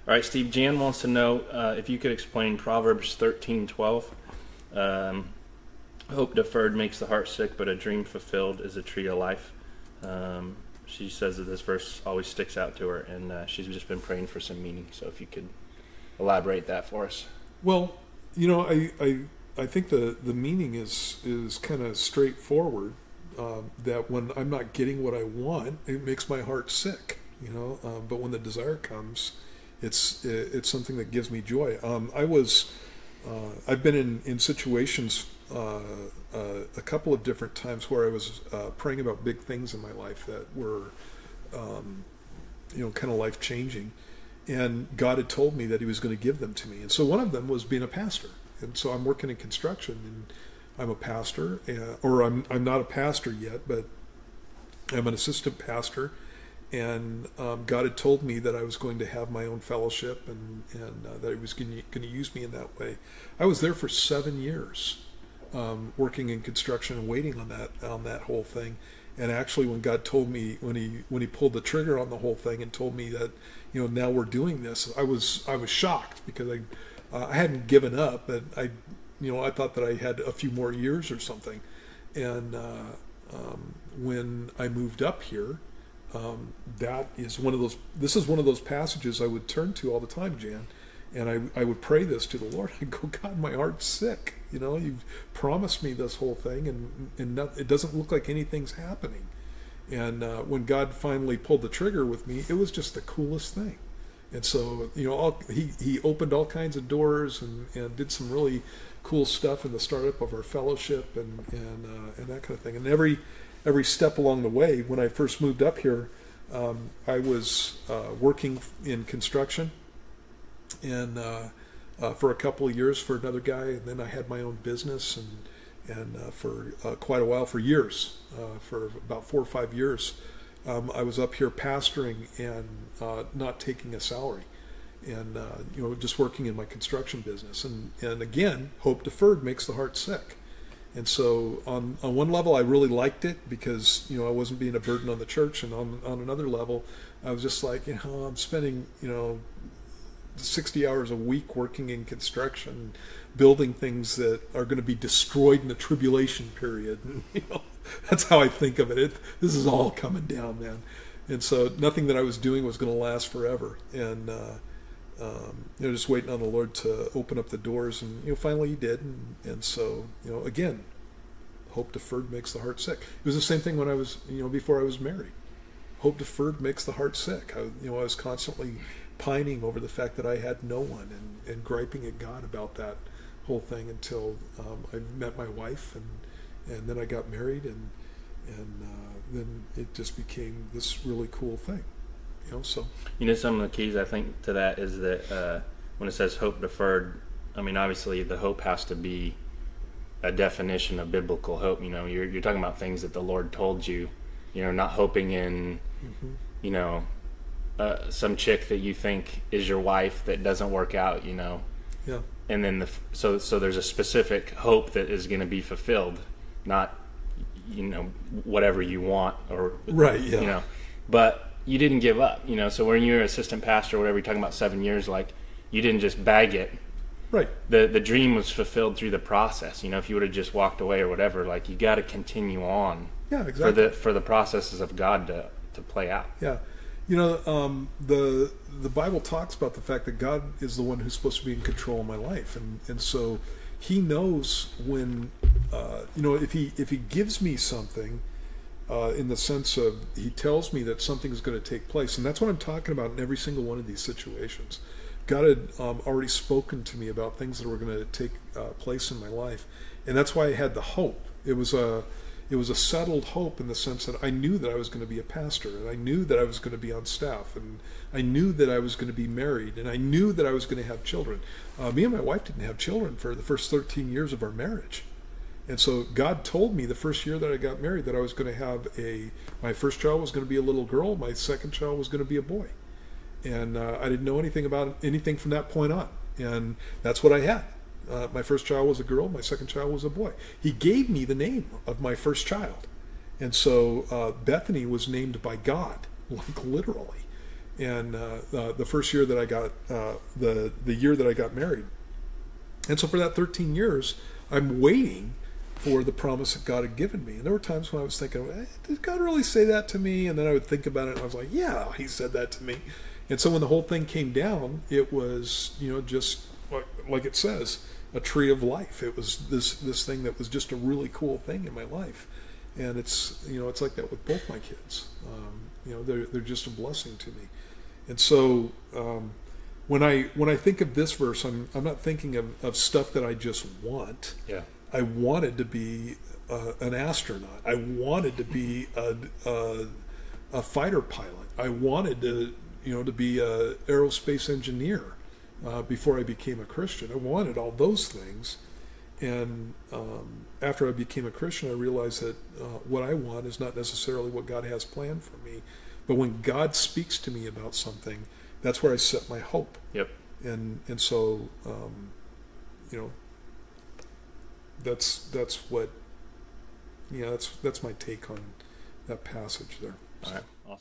All right, Steve. Jan wants to know if you could explain Proverbs 13:12. Um, Hope deferred makes the heart sick, but a dream fulfilled is a tree of life. She says that this verse always sticks out to her, and she's just been praying for some meaning. So if you could elaborate that for us. Well, I think the meaning is kind of straightforward. That when I'm not getting what I want, it makes my heart sick. But when the desire comes, it's something that gives me joy. I've been in situations a couple of different times where I was praying about big things in my life that were kind of life changing, and God had told me that He was going to give them to me. And so one of them was being a pastor. And so I'm working in construction, and I'm a pastor, or I'm not a pastor yet, but I'm an assistant pastor. And God had told me that I was going to have my own fellowship, and that He was going to use me in that way. I was there for 7 years, working in construction and waiting on that whole thing. And actually, when God told me, when he pulled the trigger on the whole thing and told me that, now we're doing this, I was shocked, because I hadn't given up, but I thought that I had a few more years or something. And when I moved up here, this is one of those passages I would turn to all the time, Jan. And I would pray this to the Lord. I'd go, God, my heart's sick. You've promised me this whole thing, and it doesn't look like anything's happening. And when God finally pulled the trigger with me, it was just the coolest thing. And so, he opened all kinds of doors, and did some really cool stuff in the startup of our fellowship, and that kind of thing. And every step along the way, when I first moved up here, I was working in construction, and for a couple of years for another guy, and then I had my own business, and for quite a while, for years, for about 4 or 5 years, I was up here pastoring and not taking a salary, and just working in my construction business, and again, hope deferred makes the heart sick. And so on one level, I really liked it, because I wasn't being a burden on the church, and on another level, I was just like, I'm spending 60 hours a week working in construction, building things that are going to be destroyed in the tribulation period. And, that's how I think of it. This is all coming down, man. And so nothing that I was doing was going to last forever. And just waiting on the Lord to open up the doors, and finally He did. And so again, hope deferred makes the heart sick. It was the same thing when I was before I was married. Hope deferred makes the heart sick. I was constantly pining over the fact that I had no one, and griping at God about that whole thing, until I met my wife, and then I got married, and then it just became this really cool thing. So Some of the keys, I think, to that is that when it says hope deferred, I mean, obviously the hope has to be a definition of biblical hope. You're talking about things that the Lord told you. Not hoping in, some chick that you think is your wife that doesn't work out. Yeah. And then so there's a specific hope that is going to be fulfilled, not whatever you want, or right. Yeah. But you didn't give up. So when you're an assistant pastor or whatever, you're talking about 7 years, like, you didn't just bag it. Right. The dream was fulfilled through the process. If you would have just walked away or whatever, like, you got to continue on. Yeah, exactly. For the processes of God to play out. Yeah. The Bible talks about the fact that God is the one who's supposed to be in control of my life, and so He knows when if he gives me something, in the sense of He tells me that something is going to take place, and that's what I'm talking about in every single one of these situations. God had already spoken to me about things that were going to take place in my life, and that's why I had the hope. It was a settled hope, in the sense that I knew that I was going to be a pastor, and I knew that I was going to be on staff, and I knew that I was going to be married, and I knew that I was going to have children. Me and my wife didn't have children for the first 13 years of our marriage. And so God told me the first year that I got married that I was going to have my first child was going to be a little girl, my second child was going to be a boy. And I didn't know anything about anything from that point on. And that's what I had. My first child was a girl, my second child was a boy. He gave me the name of my first child. And so Bethany was named by God, like literally. and the first year that I got the year that I got married. And so for that 13 years, I'm waiting for the promise that God had given me. And there were times when I was thinking, did God really say that to me? And then I would think about it, and I was like, yeah, he said that to me. And so when the whole thing came down, it was, just like it says, a tree of life. It was this thing that was just a really cool thing in my life. And it's like that with both my kids. They're just a blessing to me. And so when I think of this verse, I'm not thinking of stuff that I just want. Yeah. I wanted to be an astronaut. I wanted to be a fighter pilot. I wanted to be a aerospace engineer before I became a Christian. I wanted all those things. And after I became a Christian, I realized that what I want is not necessarily what God has planned for me. But when God speaks to me about something, that's where I set my hope. Yep. And so, that's what, that's my take on that passage there. All right. Awesome.